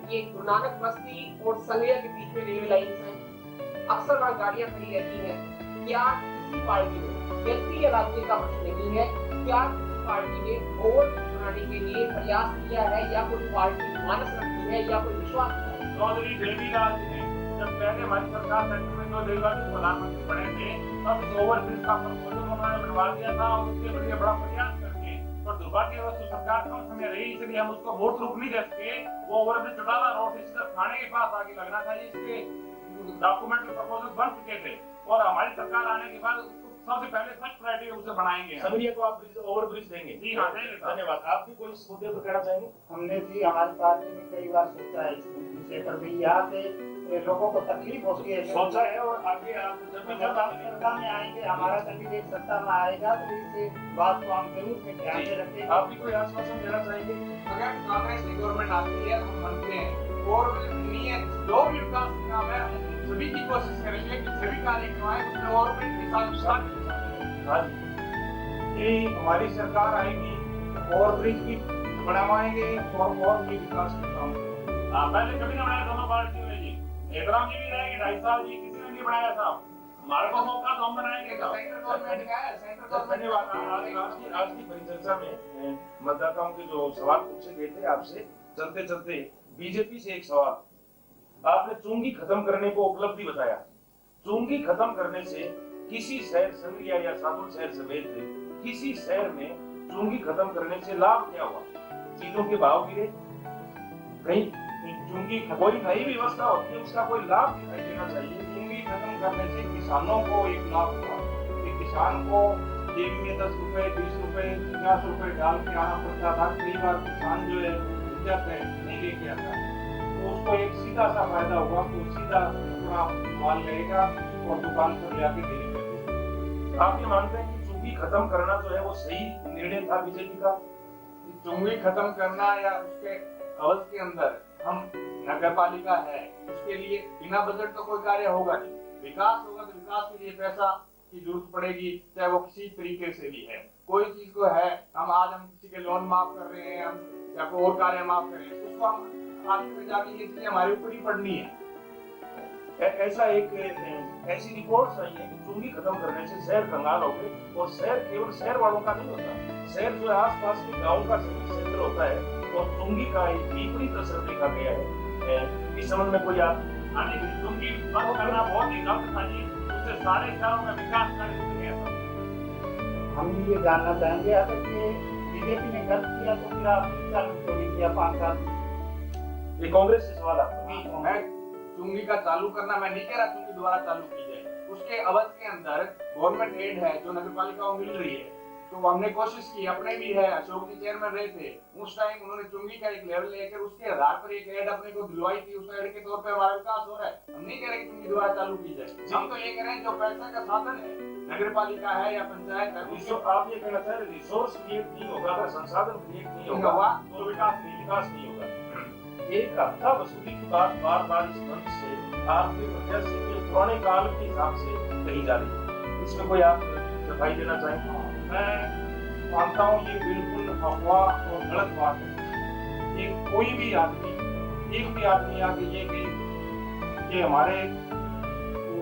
ये गुरु नानक बस्ती और संग्रिया के बीच में रेलवे लाइन्स हैं, अक्सर वहाँ गाड़ियाँ खड़ी रहती हैं। क्या किसी पार्टी ने, व्यक्ति या राज्य का प्रश्न नहीं है, क्या किसी पार्टी ने वोट बनाने के लिए प्रयास किया है या कोई पार्टी मानस रखती है या कोई विश्वास है? चौधरी देवीलाल जी ने जब पहले हमारी सरकार सेंटर में जो देवीलाल जी प्रधानमंत्री बने थे, तब इस ओवरब्रिज का प्रपोजल उन्होंने बनवा दिया था और उसके लिए बड़ा प्रयास करके, पर दुर्भाग्यवश सरकार कम समय रही, इसलिए हम उसको वोट रुक नहीं दे सके। वो ओवरब्रिज चौटाला रोड से सीधा थाने के पास आगे लगना था, इसके डॉक्यूमेंट के प्रपोजल बन चुके थे और हमारी सरकार आने के बाद उसको सबसे पहले फर्स्ट प्रायोरिटी उसे बढ़ाएंगे। समरिया को आप ओवरब्रिज देंगे? जी हाँ, देंगे। धन्यवाद। आप भी कोई इस मुद्दे पर कहना चाहेंगे? हमने भी हमारी पार्टी में कई बार सोचा है इस विषय पर भी, यहाँ से लोगों को तकलीफ होती है, सोचा है और आगे आप जब हम सत्ता में आएंगे, हमारा कैंडिडेट सत्ता में आएगा तो इस बात को हम जरूर में ध्यान में रखेंगे। आप भी कोई आश्वासन देना चाहेंगे? अगर कांग्रेस की गवर्नमेंट आती है हम मानते हैं और नहीं है जो भी विकास का काम है सभी की कोशिश करेंगे कि सभी कार्य करवाएं उसमें और के साथ विस्तार ये हमारी सरकार आएगी और ब्रिज भी बनवाएंगे और भी विकास के काम। पहले कभी नहीं बनाया दोनों पार्टियों ने जी, एकराम जी भी रहेंगे 2.5 साल जी, किसी ने नहीं बनाया साहब, हमारे को मौका तो हम बनाएंगे। सेंट्रल गवर्नमेंट का है, सेंट्रल गवर्नमेंट। धन्यवाद। आज की परिचर्चा में मतदाताओं के जो सवाल पूछे गए थे आपसे, चलते चलते बीजेपी से एक सवाल, आपने चुंगी खत्म करने को उपलब्धि बताया। चुंगी खत्म करने से किसी शहर संग्रिया या साधुल शहर समेत किसी शहर में चुंगी खत्म करने से लाभ क्या हुआ? चीजों के भाव गिरे, कहीं चुंगी कोई नई व्यवस्था होती है उसका कोई लाभ दिखाई देना चाहिए। चुंगी खत्म करने से किसानों को एक लाभ हुआ कि किसान को जेब में 10 रुपए 20 रुपए 50 रुपए डाल के आना पड़ता था। कई बार किसान जो है जाते हैं नहीं लेके आता, तो उसको एक सीधा सा फायदा हुआ कि सीधा अपना माल लेगा और दुकान पर ले आके देने लगेगा। आप ये मानते हैं कि चुंगी खत्म करना जो है वो सही निर्णय था बीजेपी का? चुंगी खत्म करना या उसके अवध के अंदर हम नगर पालिका है, उसके लिए बिना बजट तो कोई कार्य होगा नहीं। विकास होगा तो विकास के लिए पैसा की जरूरत पड़ेगी, चाहे वो किसी तरीके से भी है। कोई चीज को है हम किसी के लोन माफ कर रहे हैं, हम या कोई और कार्य माफ कर रहे हैं, उसको हम आगे में जाके ये चीजें हमारे ऊपर ही पड़नी है। ऐसा ऐसी रिपोर्ट आई है कि चुंगी खत्म करने से शहर कंगाल हो गए, और शहर केवल शहर वालों का नहीं होता, शहर जो है आसपास के गाँव का क्षेत्र होता है, और चुंगी का एक विपरीत असर देखा गया है। इस संबंध में कोई आप चुंगी बंद करना बहुत ही गलत था जी, उससे सारे शहरों में विकास कार्य रुक गया था। हम ये जानना चाहेंगे अगर ये बीजेपी ने गलत किया तो फिर आपने चालू क्यों नहीं किया 5 साल? ये कांग्रेस से सवाल आपका। मैं चुंगी का चालू करना मैं नहीं कह रहा, चुंगी दोबारा चालू की जाए, उसके अवध के अंदर गवर्नमेंट एड है जो नगर पालिका को मिल रही है, तो हमने कोशिश की, अपने भी है, अशोक जी चेयरमैन रहे थे उस टाइम, उन्होंने चुंगी का एक लेवल लेकर उसके आधार पर एक एड अपने को दिलवाई थी, उस एड के तौर पे हमारा विकास हो रहा है। हम नहीं कह रहे कि चुंगी दोबारा चालू की जाए, हम तो ये कह रहे हैं जो पैसा का साधन है, नगर पालिका है या पंचायत है, इसको आप ये कहना चाह रहे रिसोर्स क्रिएट नहीं होगा, अगर संसाधन क्रिएट नहीं होगा तो विकास नहीं होगा। एक हफ्ता वसूली की बात बार बार इस मंच से आपके प्रत्याशी के पुराने काल के हिसाब से कही जा रही है, इसमें कोई आप सफाई देना चाहेंगे? मैं मानता हूँ ये बिल्कुल अफवाह और गलत बात है। ये कोई भी आदमी, एक भी आदमी आके ये कि हमारे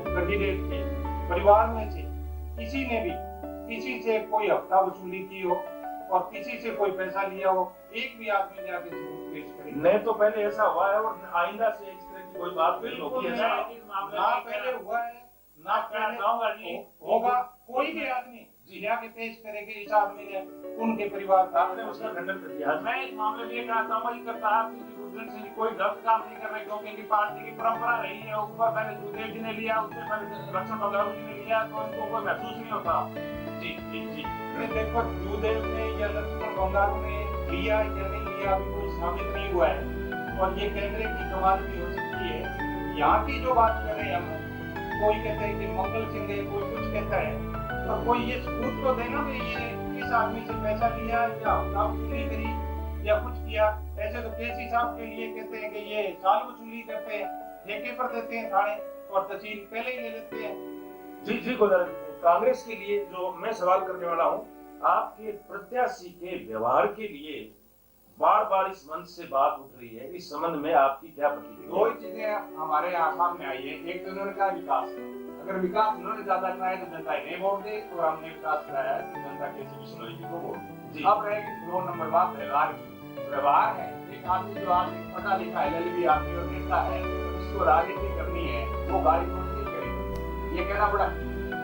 कैंडिडेट के परिवार में से किसी ने भी किसी से कोई हफ्ता वसूली की हो और किसी से कोई पैसा लिया हो, एक भी आदमी जाके सबूत पेश करे। नहीं तो पहले ऐसा हुआ है और आइंदा से इस तरह की कोई बात नहीं होगी। ना पहले हुआ है ना पहले होगा। कोई भी आदमी जाके पेश करेंगे इस आदमी ने उनके परिवार का, आपने उसका खंडन कर दिया। मैं इस मामले में ये कहता हूँ कि करता है गुरजन सिंह कोई गलत काम नहीं कर रहे, क्योंकि इनकी पार्टी की परंपरा रही है। ऊपर पहले सुदेव जी ने लिया, उससे पहले लक्ष्मण बंगारू जी ने लिया, तो इनको कोई महसूस नहीं होता। जी जी जी देखो जूदेव ने या लक्ष्मण बंगारू ने लिया या नहीं लिया अभी कोई साबित नहीं हुआ है, और ये कैमरे की कमाल भी हो सकती है। यहाँ की जो बात कर रहे हैं हम, कोई कहते हैं कि मंगल सिंह है, कोई कुछ कहता है, तो कोई ये सबूत तो देना कि ये किस आदमी से पैसा लिया या हफ्ता वसूली करी या कुछ किया। ऐसे तो केसी साहब के लिए कहते हैं कि ये साल वसूली करते हैं, ठेके पर देते हैं थाने और तहसील पहले ही ले लेते हैं। जी जी गुजर कांग्रेस के लिए जो मैं सवाल करने वाला हूँ, आपके प्रत्याशी के व्यवहार के लिए बार बार इस मंच से बात उठ रही है, इस संबंध में आपकी क्या प्रतिक्रिया? दो ही चीजें हमारे यहाँ सामने आई है। एक तो उन्होंने कहा विकास, अगर विकास उन्होंने ज्यादा कराया तो जनता नहीं वोट दे, और हमने विकास कराया है तो जनता केसी बिश्नोई जी को वोट दे। अब रहेगी 2 नंबर बात व्यवहार की। व्यवहार है, एक आदमी जो आज पढ़ा लिखा है, LLB आदमी और नेता है, उसको राजनीति करनी है, वो गाड़ी रोड नहीं करेगा। ये कहना पड़ा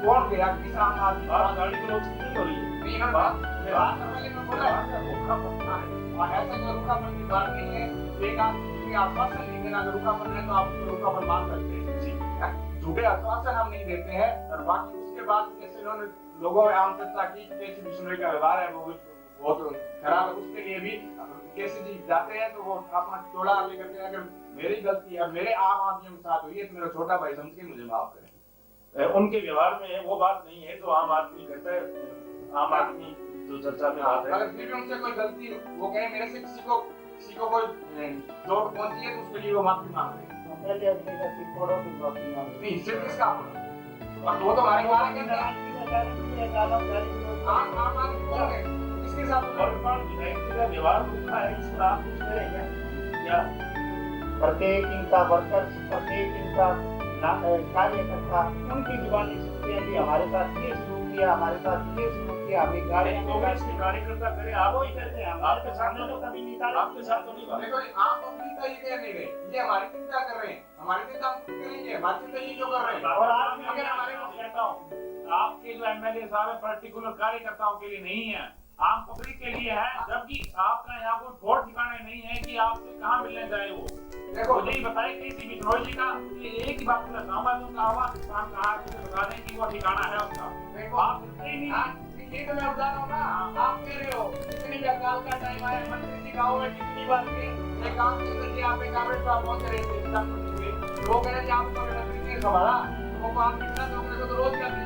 कौन गया किसान आदमी बात गाड़ी की रोक नहीं हो रही है। नहीं है बात पहले में बोला ऐसा कोई रूखापन की बात नहीं है। एक आदमी के आश्वासन नहीं देना, अगर रूखापन है तो आप रूखापन मान सकते हैं। झूठे आश्वासन हम नहीं देते हैं। और बाकी उसके बाद जैसे उन्होंने लोगों में आम जनता की केसी बिश्नोई का व्यवहार है वो बहुत खराब है, उसके लिए भी केसी जी जाते हैं तो वो अपना चोला लेकर के, अगर मेरी गलती है, मेरे आम आदमियों के साथ हुई है तो मेरा छोटा भाई समझ के मुझे माफ करें। उनके व्यवहार में वो बात नहीं है जो आम आदमी कहता है। आम आदमी जो चर्चा में बात है, अगर फिर भी उनसे कोई गलती वो कहे मेरे से किसी को कोई चोट पहुंची है तो उसके लिए वो माफी मांग रहे हैं। पहले अपने का सिक्कोड़ों की माफी मांग नहीं सिर्फ इसका और वो तो हमारे कार्यकर्ता आम आदमी कौन है इसके साथ का व्यवहार रूखा है, इस पर आप कुछ करेंगे क्या? प्रत्येक इनका वर्कर्स, प्रत्येक इनका कार्यकर्ता उनकी जुबानी सुनते हैं कि हमारे साथ ये शुरू किया, हमारे साथ ये शुरू किया, हमें गाड़ी कांग्रेस के कार्यकर्ता करे, आप वही करते हैं। आपके सामने तो कभी निकाल, आपके साथ तो नहीं बात। देखो आम पब्लिक का ये कह नहीं रहे, ये हमारी चिंता कर रहे हैं, हमारी चिंता हम करेंगे, हमारी चिंता ये जो कर रहे हैं। और आप अगर हमारे को कहता हूँ आपके जो एमएलए साहब है पर्टिकुलर कार्यकर्ताओं के लिए नहीं है, आम पब्लिक के लिए है, जबकि आपका यहाँ कोई ठोर ठिकाने नहीं है कि आपसे कहाँ मिलने जाए। वो देखो मुझे ही बताइए केसी बिश्नोई जी का एक ही बात पूछना चाहूंगा, उनका आवास स्थान कहाँ है, मुझे बता दें कि वो ठिकाना है उसका। देखो आप सुनते ही नहीं। ये तो मैं बता रहा हूँ ना, आप कह रहे हो कितनी भी अकाल का टाइम आया, मंत्री जी गाँव में कितनी बार के एक काम चंद्र जी आप एक कांग्रेस पर पहुंच रहे थे, वो कह रहे थे आपको मंत्री ने संभाला, वो काम कितना तो मेरे को तो रोज जाते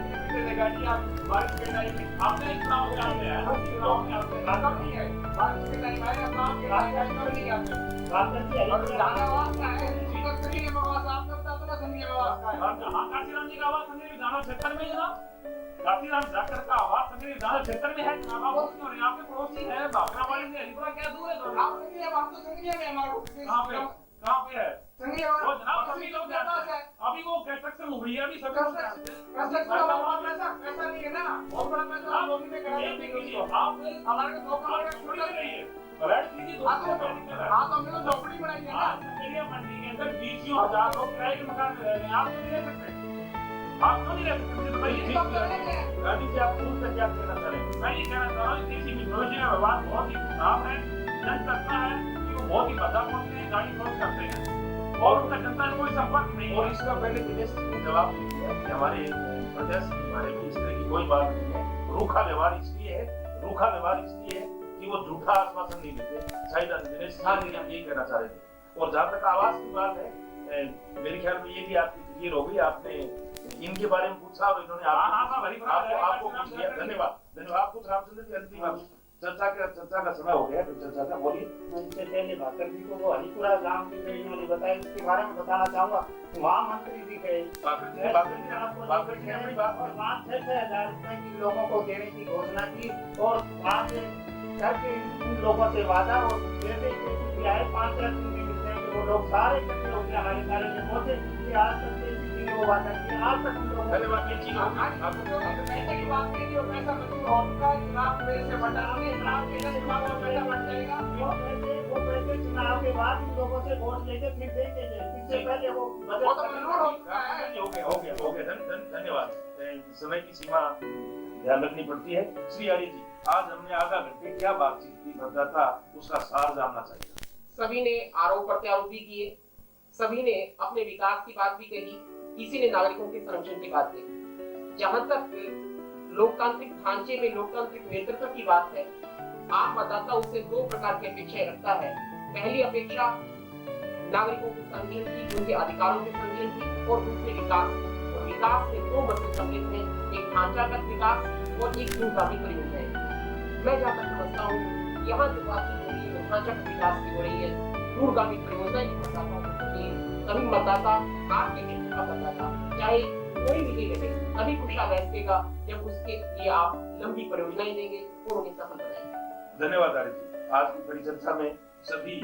गाड़ी आप बारिश के टाइम में आपने इतना हो जाते हैं, चुनाव में आपने रकम नहीं है, बारिश के टाइम आए काम के टाइम में नहीं आते। बात करती है और जाना आवाज का है, जीवन करी के आवाज आप करता तो ना संघीय आवाज का है। और जहाँ काशीराम जी का आवास संघीय विधान क्षेत्र में है ना, काशीराम जाकर का आवास संघीय विधान क्षेत्र में है, आपके पड़ोसी है भाखरावाड़ी से हरिपुरा क्या दूर है? आप संघीय बात तो संघीय में हमारे कहाँ पे है संघीय वो जनाब? सभी लोग जानते हैं, अभी वो कंस्ट्रक्शन हुई है, अभी सभी लोग जानते हैं। पैसा नहीं है ना, बहुत बड़ा पैसा आप लोगों ने करा दिया। आप हमारे को धोखा लगा छोड़ी रही है फ्लैट की हाँ तो हमने तो झोपड़ी बनाई है ना। एरिया मंडी के अंदर 20,000 लोग किराए के मकान में रह रहे हैं, आप क्यों नहीं रह सकते? आप क्यों नहीं रह सकते मुझे बताइए। गांधी जी आप पूछ कर क्या कहना चाह रहे हैं? मैं ये कहना चाह रहा हूँ केसी बिश्नोई जी का व्यवहार बहुत ही खराब है। जन करता है कि वो बहुत ही बदला पहुंचते हैं, गाड़ी क्रॉस करते हैं और उनका जनता से कोई संपर्क नहीं और है। इसका पहले विदेश ने जवाब दिया कि हमारे प्रत्याशी के बारे में इस तरह की कोई बात नहीं है। रूखा व्यवहार इसलिए है कि वो झूठा आश्वासन नहीं देते। शायद दिनेश खान जी हम यही कहना चाह रहे थे। और जहाँ तक आवास की बात है, मेरे ख्याल में ये भी आपकी क्लियर हो गई। आपने इनके बारे में पूछा और इन्होंने आपको पूछ लिया। धन्यवाद। आप कुछ रामचंद्र जी अंतिम चर्चा का समय हो गया, चर्चा का बोलिए। इससे पहले भाकर जी को वो हरिपुरा गांव के जो इन्होंने बताया, इसके बारे में बताना चाहूंगा। वहाँ मंत्री जी गए, बाकर जी अपनी बात और वहाँ 6,000 रुपए की लोगों को देने की घोषणा की और वहाँ से करके उन लोगों से वादा और जैसे दिया है 5 लाख रुपए मिलते हैं कि वो लोग सारे इकट्ठे होकर हमारे कार्य में पहुंचे कि आज तक किसी ने वो वादा किया, आज तक हम लोग धन्यवाद। ये चीज पैसे की बात की थी और पैसा मंजूर होगा, चुनाव में से बटाओगे, चुनाव के लिए चुनाव में पैसा बच जाएगा। वो पैसे चुनाव के बाद इन लोगों से वोट लेके फिर देंगे। इससे पहले वो वो तो मंजूर हो चुका है। हो गया। धन्यवाद। समय की सीमा ध्यान रखनी पड़ती है। श्री आर्य जी, आज हमने आधा घंटे क्या बातचीत की, मतदाता उसका सार जानना चाहिए। सभी ने आरोप प्रत्यारोप भी किए, सभी ने अपने विकास की बात भी कही, किसी ने नागरिकों के संरक्षण की बात कही। जहां तक लोकतांत्रिक ढांचे में लोकतांत्रिक नेतृत्व की बात है, आम मतदाता उससे 2 प्रकार की अपेक्षाएं रखता है। पहली अपेक्षा नागरिकों के संरक्षण की, उनके अधिकारों के संरक्षण की, और दूसरे विकास। और विकास में 2 मसले सम्मिलित हैं, एक ढांचागत विकास और एक दूरगामी परियोजनाएं। मैं जहाँ तक समझता हूँ, यहाँ जो बातचीत हो रही है वो ढांचागत विकास की हो रही है, दूरगामी परियोजनाएं मतदाताओं को होती है। सभी मतदाता, आपके क्षेत्र का मतदाता, चाहे कोई भी रहे, तभी खुशहाल रहेगा जब उसके लिए आप लंबी परियोजनाएं देंगे और उन्हें सफल बनाएंगे। धन्यवाद आर्य जी। आज की परिचर्चा में सभी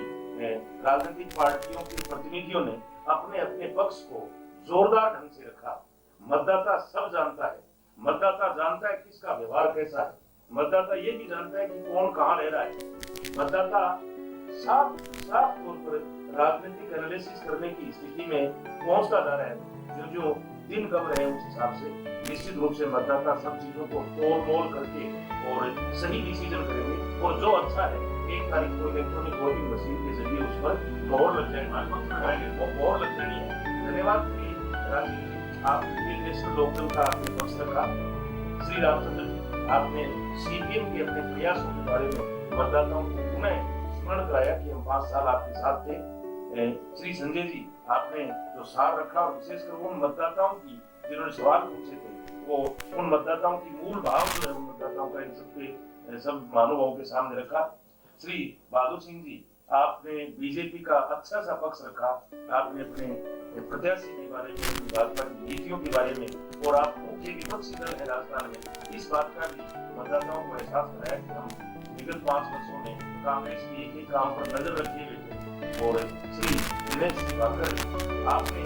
राजनीतिक पार्टियों के प्रतिनिधियों ने अपने अपने पक्ष को जोरदार ढंग से रखा। मतदाता सब जानता है, मतदाता जानता है किसका व्यवहार कैसा है, मतदाता ये भी जानता है कि कौन कहाँ रह रहा है। मतदाता साफ तौर पर राजनीतिक एनालिसिस करने की स्थिति में पहुंचता जा रहा है। जो दिन कब रहे उस हिसाब से निश्चित रूप से मतदाता सब चीजों को तोड़ मोल करके और सही डिसीजन करेंगे। और जो अच्छा है, 1 तारीख को इलेक्ट्रॉनिक वोटिंग मशीन के जरिए उस पर मोहर लग जाएगी, वो मोहर लग जानी है। धन्यवाद श्री राजीव जी, आपने नेशनल लोकदल का आपने पक्ष रखा। श्री रामचंद्र जी, आपने सीपीएम के अपने प्रयासों के बारे में मतदाताओं को पुनः स्मरण कराया कि हम 5 साल आपके साथ थे। श्री संजय जी, आपने जो सार रखा और विशेषकर उन मतदाताओं की जिन्होंने सवाल पूछे थे, वो उन मतदाताओं की मूल भाव जो है उन मतदाताओं का इन सबके सब महानुभावों के सामने रखा। श्री बहादुर सिंह जी, आपने बीजेपी का अच्छा सा पक्ष रखा। आपने अपने प्रत्याशी के बारे में, भाजपा की नीतियों के बारे में, और आप मुख्य विपक्षी दल है राजस्थान में, इस बात का भी मतदाताओं को एहसास कराया कि हम विगत 5 वर्षों में कांग्रेस के एक ही काम पर नजर रखे हुए थे। और श्री दिनेश भाकर, आपने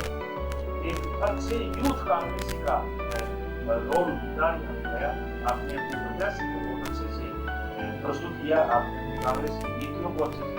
एक अच्छे यूथ कांग्रेसी का रोल निभाया। आपने अपने प्रत्याशी को बहुत अच्छे से प्रस्तुत किया, आपने कांग्रेस की नीतियों को अच्छे से